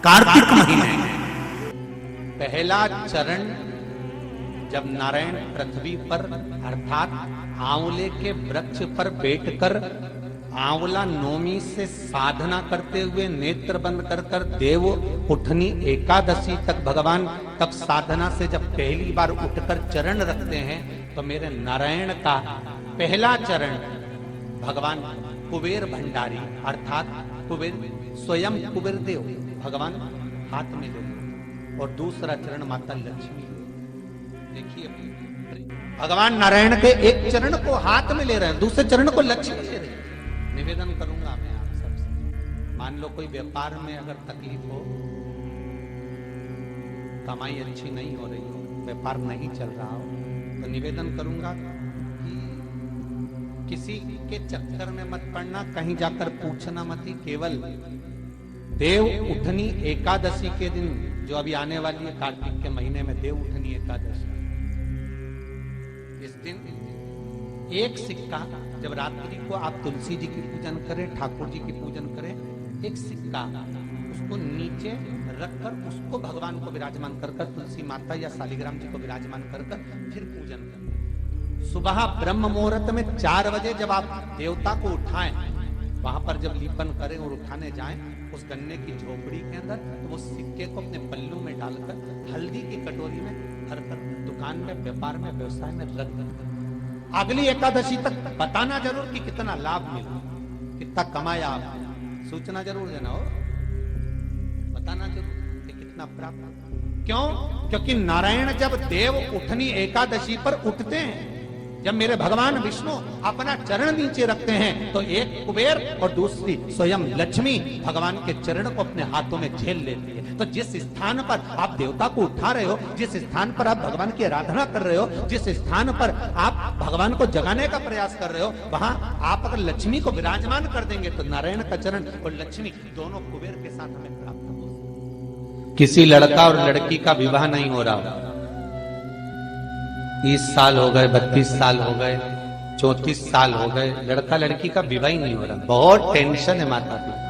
कार्तिक महीने पहला चरण जब नारायण पृथ्वी पर अर्थात आंवले के वृक्ष पर बैठकर आंवला नौमी से साधना करते हुए नेत्र बंद कर देव उठनी एकादशी तक भगवान तब साधना से जब पहली बार उठकर चरण रखते हैं तो मेरे नारायण का पहला चरण भगवान कुबेर भंडारी अर्थात कुबेर स्वयं कुबेर देव भगवान हाथ में ले और दूसरा चरण माता लक्ष्मी। देखिए भगवान नारायण के एक चरण को हाथ में ले रहे हैं, दूसरे चरण को लक्ष्मी ले रहे हैं। निवेदन करूंगा मैं आप सबसे, मान लो कोई व्यापार में अगर तकलीफ हो, कमाई अच्छी नहीं हो रही हो, व्यापार नहीं चल रहा हो, तो निवेदन करूंगा कि किसी के चक्कर में मत पड़ना, कहीं जाकर पूछना मत ही, केवल देव उठनी एकादशी के दिन जो अभी आने वाली है कार्तिक के महीने में देव उठनी एकादशी, इस दिन एक सिक्का जब रात्रि को आप तुलसी जी की पूजन करें, ठाकुर जी की पूजन करें, एक सिक्का उसको नीचे रखकर उसको भगवान को विराजमान कर तुलसी माता या शालिग्राम जी को विराजमान कर फिर पूजन करें। सुबह ब्रह्म मुहूर्त में 4 बजे जब आप देवता को उठाएं, वहां पर जब लीपन करें और उठाने जाएं उस गन्ने की झोपड़ी के अंदर, तो वो सिक्के को अपने पल्लू में डालकर हल्दी की कटोरी में भर कर दुकान में, व्यापार में, व्यवसाय में रख कर अगली एकादशी तक बताना जरूर कि कितना लाभ मिला, कितना कमाया आपने, सूचना जरूर देना हो, बताना जरूर कि कितना प्राप्त। क्यों? क्योंकि नारायण जब देव उठनी एकादशी पर उठते हैं, जब मेरे भगवान विष्णु अपना चरण नीचे रखते हैं, तो एक कुबेर और दूसरी स्वयं लक्ष्मी भगवान के चरण को अपने हाथों में झेल लेती है। तो जिस स्थान पर आप देवता को उठा रहे हो, जिस स्थान पर आप भगवान की आराधना कर रहे हो, जिस स्थान पर आप भगवान को जगाने का प्रयास कर रहे हो, वहां आप अगर लक्ष्मी को विराजमान कर देंगे तो नारायण का चरण और लक्ष्मी दोनों कुबेर के साथ हमें प्राप्त हो। किसी लड़का और लड़की का विवाह नहीं हो रहा, 30 साल हो गए, 32 साल हो गए, 34 साल हो गए, लड़का लड़की का विवाह ही नहीं हो रहा, बहुत टेंशन है माता पिता।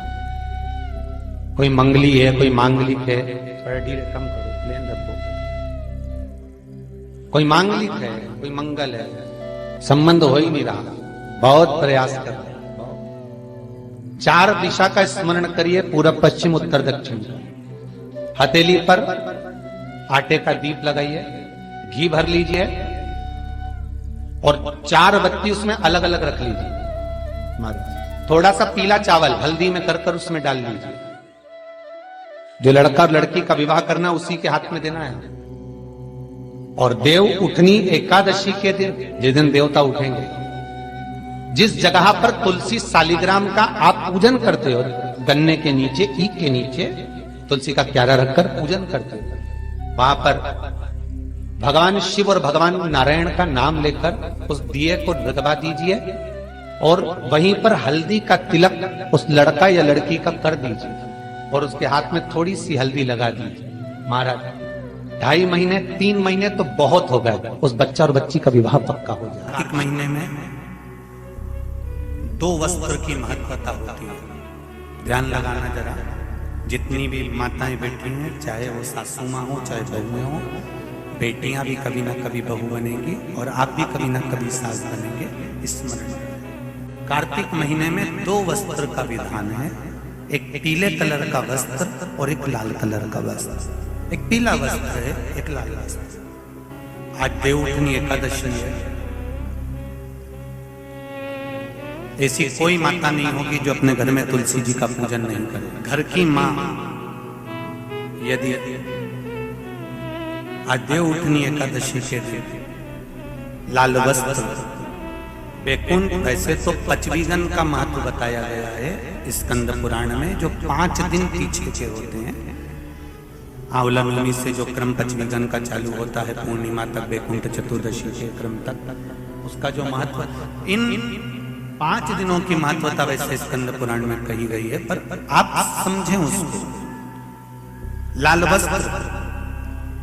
कोई मंगली है, कोई मांगलिक है, थोड़ा धीरे कम करो, प्लेन रखो, कोई मांगलिक है, कोई मंगल है, संबंध हो ही नहीं रहा, बहुत प्रयास कर रहे हैं। 4 दिशा का स्मरण करिए, पूर्व पश्चिम उत्तर दक्षिण। हथेली पर आटे का दीप लगाइए, घी भर लीजिए और 4 बत्ती उसमें अलग अलग रख लीजिए। थोड़ा सा पीला चावल हल्दी में कर उसमें डाल लीजिए। जो लड़का और लड़की का विवाह करना उसी के हाथ में देना है। और देव उठनी एकादशी के दिन, जिस दिन देवता उठेंगे, जिस जगह पर तुलसी शालिग्राम का आप पूजन करते हो, गन्ने के नीचे, ईख के नीचे तुलसी का क्यारा रखकर पूजन करते हो, वहां पर भगवान शिव और भगवान नारायण का नाम लेकर उस दिए को लगवा दीजिए और वहीं पर हल्दी का तिलक उस लड़का या लड़की का कर दीजिए और उसके हाथ में थोड़ी सी हल्दी लगा दीजिए। महाराज 2.5 महीने 3 महीने तो बहुत हो गए, उस बच्चा और बच्ची का विवाह पक्का हो जाए। 1 महीने में 2 वस्त्र की महत्वता होती है, ध्यान लगाना जरा। जितनी भी माताएं बैठी हैं, चाहे वो सासू माँ हो चाहे बहुएं हो, बेटियां भी कभी ना कभी बहू बनेंगी और आप भी कभी ना कभी सास बनेंगे, स्मरण। कार्तिक महीने में 2 वस्त्र का विधान है, एक पीले कलर का वस्त्र और एक लाल कलर का वस्त्र। एक पीला वस्त्र है, एक लाल वस्त्र। आज देव उठनी एकादशी है, ऐसी कोई माता नहीं होगी जो अपने घर में तुलसी जी का पूजन नहीं करे। घर की माँ यदि आज देव उठनी एकादशी के दिन लाल वस्त्र, बैकुंठ, वैसे तो 25 का महत्व बताया गया है स्कंद पुराण में, जो 5 दिन पीछे के होते हैं। आंवला नवमी से जो क्रम 25 का चालू होता है, पूर्णिमा तक, बैकुंठ चतुर्दशी के क्रम तक, उसका जो महत्व, इन 5 दिनों की महत्वता वैसे स्कंद पुराण में कही गई है, पर आप समझें उसको। लाल वस्त्र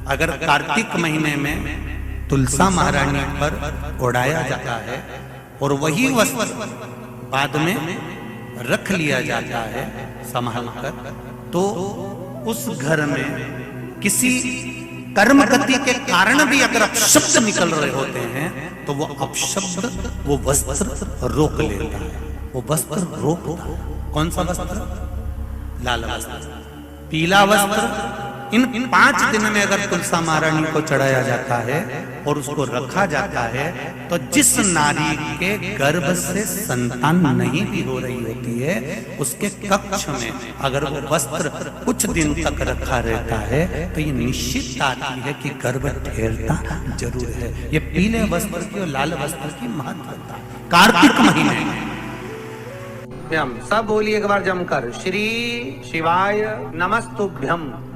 अगर कार्तिक महीने में तुलसा महारानी पर ओढ़ाया जाता है और वही वस्त्र बाद में रख लिया जाता है संभाल कर, तो उस घर में किसी कर्म गति के कारण भी अगर अपशब्द निकल रहे होते हैं तो वो अपशब्द वो वस्त्र रोक लेता है, वो वस्त्र रोकता है। कौन सा वस्त्र? लाल वस्त्र, पीला वस्त्र। इन 5 दिन में अगर तुलसा महारानी को चढ़ाया जाता है और उसको रखा जाता है तो जिस नारी के गर्भ से संतान नहीं भी हो रही होती है उसके कक्ष में अगर वो वस्त्र कुछ दिन तक रखा रहता है तो ये निश्चित आती है कि गर्भ ठहरता जरूर है। ये पीले वस्त्र की और लाल वस्त्र की महत्वता कार्तिक महीने में सब बोलिए एक बार जमकर, श्री शिवाय नमस्तुभ्यम।